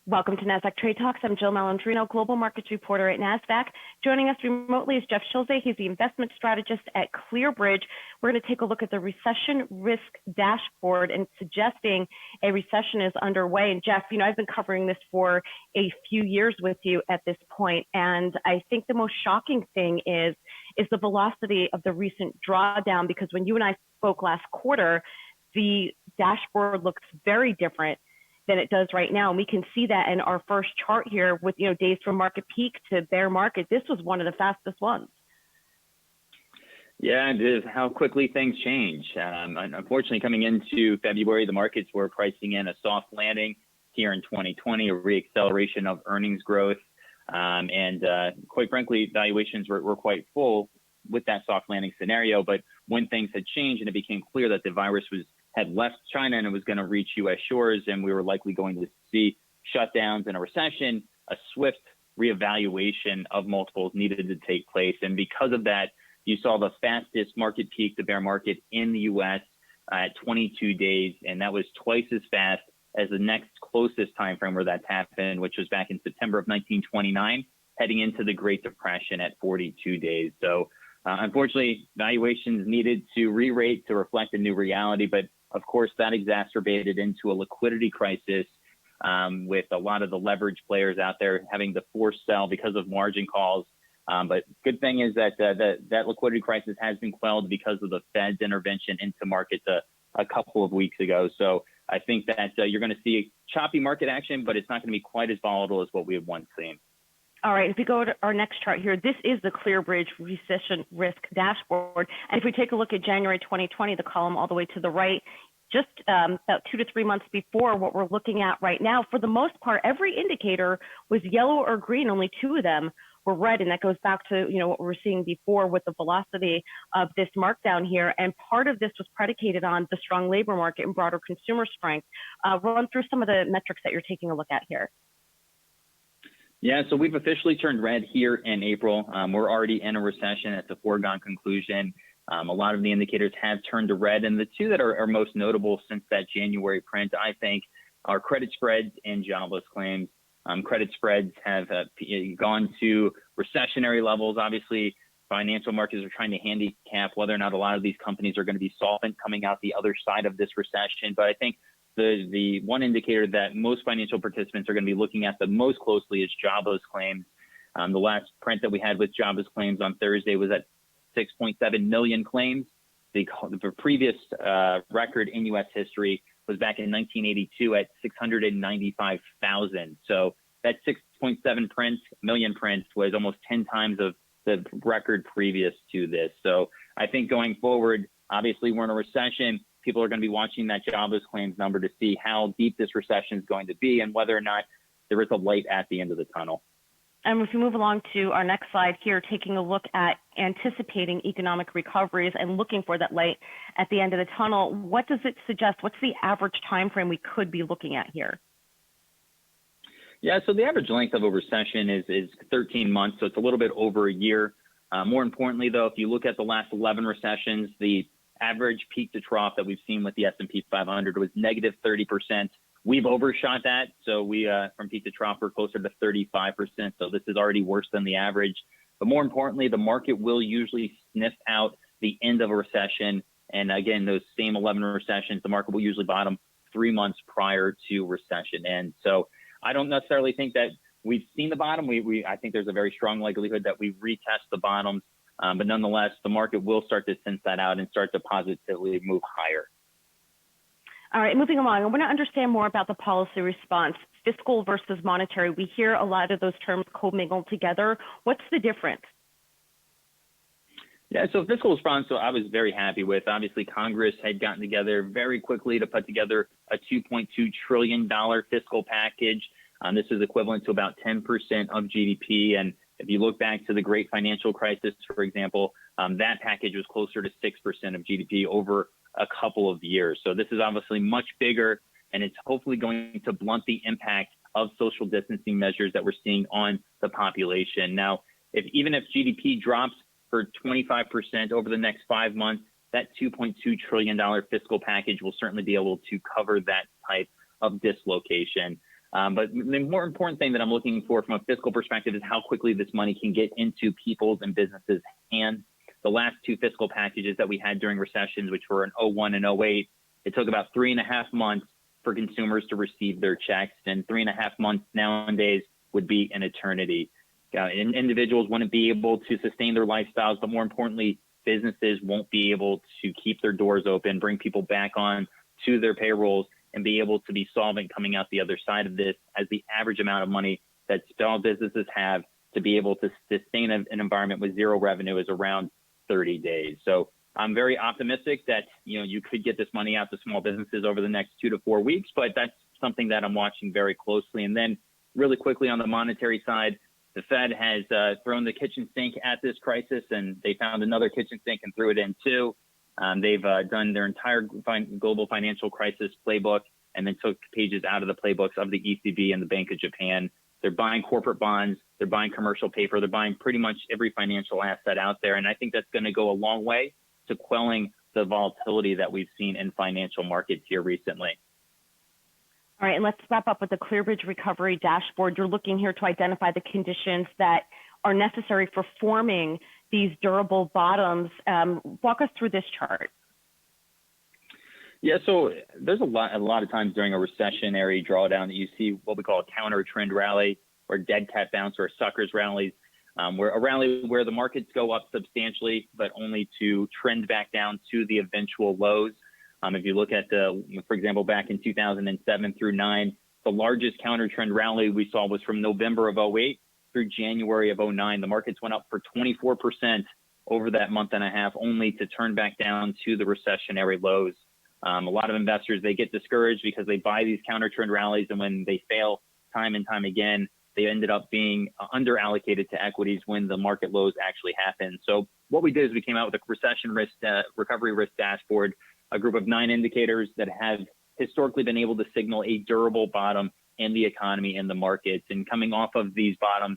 Welcome to Nasdaq Trade Talks. I'm Jill Malandrino, Global Markets Reporter at Nasdaq. Joining us remotely is Jeff Schulze. He's the investment strategist at ClearBridge. We're going to take a look at the recession risk dashboard and suggesting a recession is underway. And Jeff, I've been covering this for a few years with you at this point, and I think the most shocking thing is the velocity of the recent drawdown, because when you and I spoke last quarter, the dashboard looks very different than it does right now. And we can see that in our first chart here with, days from market peak to bear market. This was one of the fastest ones. Yeah, it is how quickly things change. Unfortunately, coming into February, the markets were pricing in a soft landing here in 2020, a reacceleration of earnings growth. And quite frankly, valuations were quite full with that soft landing scenario. But when things had changed and it became clear that the virus had left China and it was going to reach U.S. shores, and we were likely going to see shutdowns and a recession, a swift reevaluation of multiples needed to take place. And because of that, you saw the fastest market peak, the bear market in the U.S. At 22 days, and that was twice as fast as the next closest time frame where that's happened, which was back in September of 1929, heading into the Great Depression at 42 days. So unfortunately, valuations needed to re-rate to reflect a new reality, but of course, that exacerbated into a liquidity crisis with a lot of the leverage players out there having to force sell because of margin calls. But good thing is that that liquidity crisis has been quelled because of the Fed's intervention into markets a couple of weeks ago. So I think that you're going to see choppy market action, but it's not going to be quite as volatile as what we have once seen. All right, if we go to our next chart here, this is the ClearBridge recession risk dashboard. And if we take a look at January 2020, the column all the way to the right, just about 2 to 3 months before what we're looking at right now, for the most part, every indicator was yellow or green. Only 2 of them were red. And that goes back to, what we were seeing before with the velocity of this markdown here. And part of this was predicated on the strong labor market and broader consumer strength. Run through some of the metrics that you're taking a look at here. Yeah, so we've officially turned red here in April. We're already in a recession. It's a foregone conclusion. A lot of the indicators have turned to red, and the 2 that are most notable since that January print, I think, are credit spreads and jobless claims. Credit spreads have gone to recessionary levels. Obviously, financial markets are trying to handicap whether or not a lot of these companies are going to be solvent coming out the other side of this recession. But I think the one indicator that most financial participants are going to be looking at the most closely is jobless claims. The last print that we had with jobless claims on Thursday was at 6.7 million claims. The previous record in U.S. history was back in 1982 at 695,000. So that 6.7 million print was almost 10 times of the record previous to this. So I think going forward, obviously we're in a recession. People are going to be watching that jobless claims number to see how deep this recession is going to be and whether or not there is a light at the end of the tunnel. And if we move along to our next slide here, taking a look at anticipating economic recoveries and looking for that light at the end of the tunnel, what does it suggest? What's the average time frame we could be looking at here? Yeah, so the average length of a recession is 13 months, so it's a little bit over a year. More importantly, though, if you look at the last 11 recessions, the average peak to trough that we've seen with the S&P 500 was negative 30%. We've overshot that. So we, from peak to trough, we're closer to 35%. So this is already worse than the average. But more importantly, the market will usually sniff out the end of a recession. And again, those same 11 recessions, the market will usually bottom 3 months prior to recession. And so I don't necessarily think that we've seen the bottom. I think there's a very strong likelihood that we retest the bottoms. But nonetheless, the market will start to sense that out and start to positively move higher. All right, moving along, I want to understand more about the policy response, fiscal versus monetary. We hear a lot of those terms commingled together. What's the difference? Yeah, so fiscal response, so I was very happy with. Obviously, Congress had gotten together very quickly to put together a $2.2 trillion fiscal package. This is equivalent to about 10% of GDP. And if you look back to the great financial crisis, for example, that package was closer to 6% of GDP over a couple of years. So this is obviously much bigger, and it's hopefully going to blunt the impact of social distancing measures that we're seeing on the population. Now, even if GDP drops for 25% over the next 5 months, that $2.2 trillion fiscal package will certainly be able to cover that type of dislocation. But the more important thing that I'm looking for from a fiscal perspective is how quickly this money can get into people's and businesses' hands. The last two fiscal packages that we had during recessions, which were in 01 and 08, it took about 3.5 months for consumers to receive their checks, and 3.5 months nowadays would be an eternity. Individuals wouldn't be able to sustain their lifestyles, but more importantly, businesses won't be able to keep their doors open, bring people back on to their payrolls, and be able to be solvent coming out the other side of this, as the average amount of money that small businesses have to be able to sustain an environment with zero revenue is around 30 days. So I'm very optimistic that you could get this money out to small businesses over the next 2 to 4 weeks, but that's something that I'm watching very closely. And then really quickly on the monetary side, the Fed has thrown the kitchen sink at this crisis, and they found another kitchen sink and threw it in too. They've done their entire global financial crisis playbook and then took pages out of the playbooks of the ECB and the Bank of Japan. They're buying corporate bonds, they're buying commercial paper, they're buying pretty much every financial asset out there. And I think that's going to go a long way to quelling the volatility that we've seen in financial markets here recently. All right, and let's wrap up with the ClearBridge recovery dashboard. You're looking here to identify the conditions that are necessary for forming these durable bottoms. Walk us through this chart. Yeah, so there's a lot of times during a recessionary drawdown that you see what we call a counter-trend rally, or dead cat bounce, or suckers rallies, where a rally where the markets go up substantially, but only to trend back down to the eventual lows. If you look at for example, back in 2007 through 9, the largest counter-trend rally we saw was from November of 08 through January of 09. The markets went up for 24% over that month and a half, only to turn back down to the recessionary lows. A lot of investors, they get discouraged because they buy these counter-trend rallies, and when they fail time and time again, they ended up being under allocated to equities when the market lows actually happen. So what we did is we came out with a recession risk recovery risk dashboard, a group of 9 indicators that have historically been able to signal a durable bottom in the economy and the markets. And coming off of these bottoms,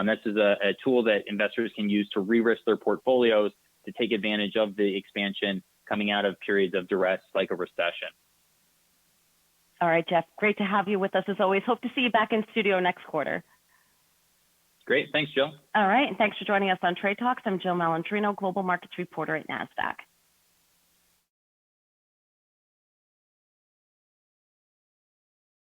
this is a tool that investors can use to re-risk their portfolios to take advantage of the expansion coming out of periods of duress like a recession. All right, Jeff, great to have you with us as always. Hope to see you back in studio next quarter. Great. Thanks, Jill. All right, and thanks for joining us on Trade Talks. I'm Jill Malandrino, Global Markets Reporter at Nasdaq.